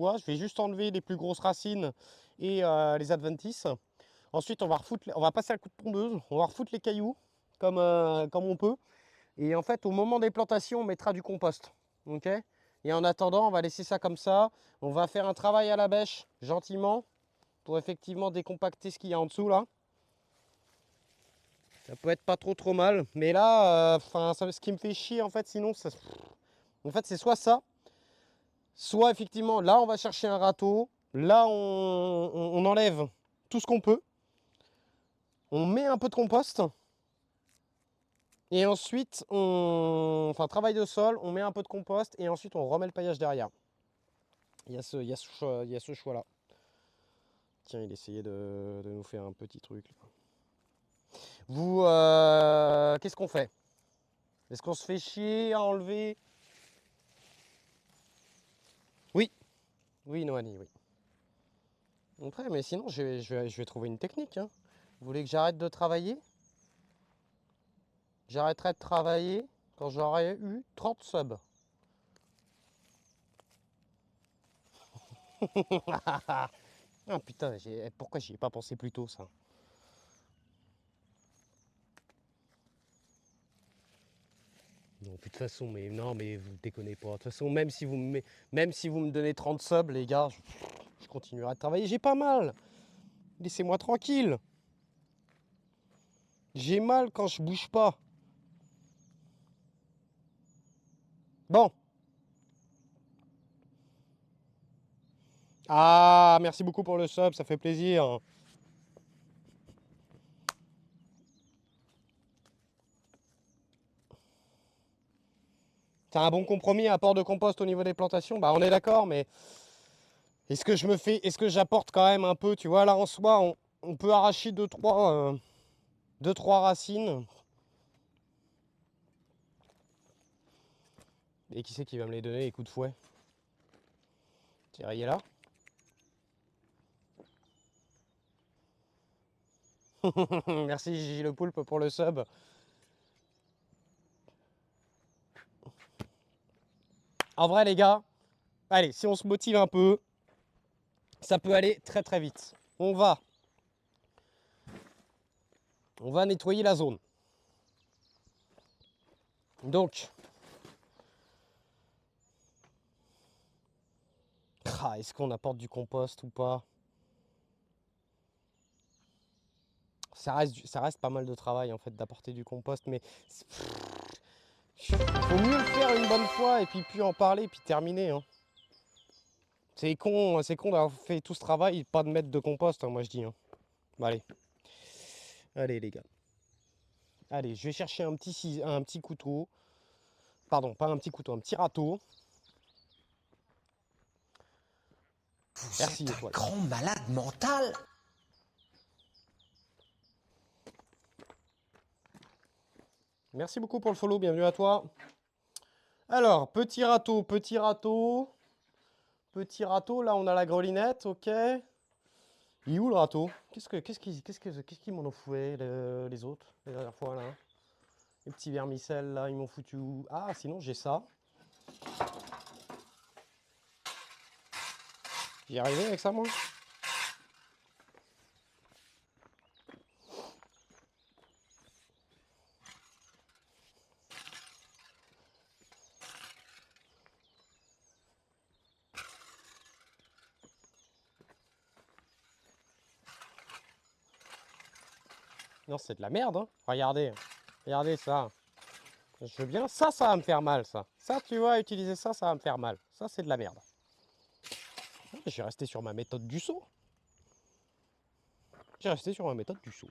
bois. Je vais juste enlever les plus grosses racines et les adventices. Ensuite, on va passer à coup de tondeuse. On va refoutre les cailloux comme on peut. Et en fait, au moment des plantations, on mettra du compost. Ok. Et en attendant, on va laisser ça comme ça. On va faire un travail à la bêche, gentiment, pour effectivement décompacter ce qu'il y a en dessous là. Ça peut être pas trop mal. Mais là, ce qui me fait chier, en fait, sinon, en fait, c'est soit ça, soit effectivement, là, on va chercher un râteau. Là, on enlève tout ce qu'on peut. On met un peu de compost. Et ensuite, travail de sol, on met un peu de compost et ensuite on remet le paillage derrière. Il y a ce choix-là. Tiens, il essayait de nous faire un petit truc. Vous, qu'est-ce qu'on fait? Est-ce qu'on se fait chier à enlever? Oui, oui, Noani, oui. Après, mais sinon, je vais trouver une technique. Hein. Vous voulez que j'arrête de travailler? J'arrêterai de travailler quand j'aurai eu 30 subs. Ah putain, pourquoi j'y ai pas pensé plus tôt ça? Non, puis de toute façon, mais non, mais vous déconnez pas. De toute façon, même si vous me donnez 30 subs, les gars, je continuerai à travailler. J'ai pas mal. Laissez-moi tranquille. J'ai mal quand je bouge pas. Bon. Ah, merci beaucoup pour le sub, ça fait plaisir. C'est un bon compromis, apport de compost au niveau des plantations. Bah, on est d'accord, mais est-ce que j'apporte quand même un peu, tu vois, là en soi, on peut arracher 2-3 racines. Et qui c'est qui va me les donner, les coups de fouet? Thierry est là. Merci Gigi le Poulpe pour le sub. En vrai, les gars, allez, si on se motive un peu, ça peut aller très vite. On va nettoyer la zone. Donc, est-ce qu'on apporte du compost ou pas? Ça reste pas mal de travail en fait d'apporter du compost, mais faut mieux le faire une bonne fois et puis en parler puis terminer. Hein. C'est con d'avoir fait tout ce travail et pas de mettre de compost, hein, moi je dis. Hein. Bon, allez les gars. Allez, je vais chercher un petit couteau. Pardon, pas un petit couteau, un petit râteau. Vous Merci êtes un étoile. grand malade mental. Merci beaucoup pour le follow, bienvenue à toi. Alors, petit râteau, petit râteau. Petit râteau, là on a la grelinette, ok. Il est où le râteau? Qu'est-ce qu'ils m'en ont foué les autres, la dernière fois là? Les petits vermicelles là, ils m'ont foutu où? Ah, sinon j'ai ça. J'y arrivé avec ça moi? Non, c'est de la merde, hein. Regardez, regardez ça. Je veux bien, ça va me faire mal, ça. Ça, tu vois, utiliser ça, ça va me faire mal. Ça, c'est de la merde. Je vais rester sur ma méthode du saut. J'ai resté sur ma méthode du saut.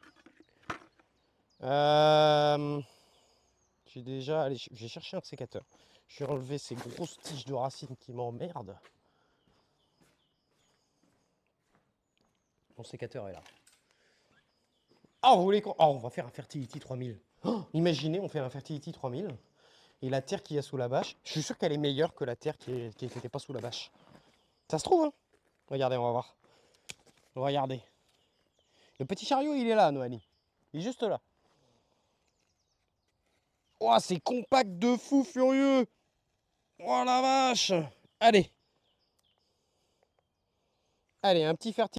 J'ai déjà... Allez, j'ai cherché un sécateur. Je vais enlever ces grosses tiges de racines qui m'emmerdent. Mon sécateur est là. Oh, vous voulez qu'on... Oh, on va faire un Fertility 3000. Oh, imaginez, on fait un Fertility 3000. Et la terre qu'il y a sous la bâche, je suis sûr qu'elle est meilleure que la terre qui n'était pas sous la bâche. Ça se trouve, hein? Regardez, on va voir. Regardez. Le petit chariot, il est là, Noani. Il est juste là. Oh, c'est compact de fou furieux. Oh la vache. Allez. Allez, un petit fertile.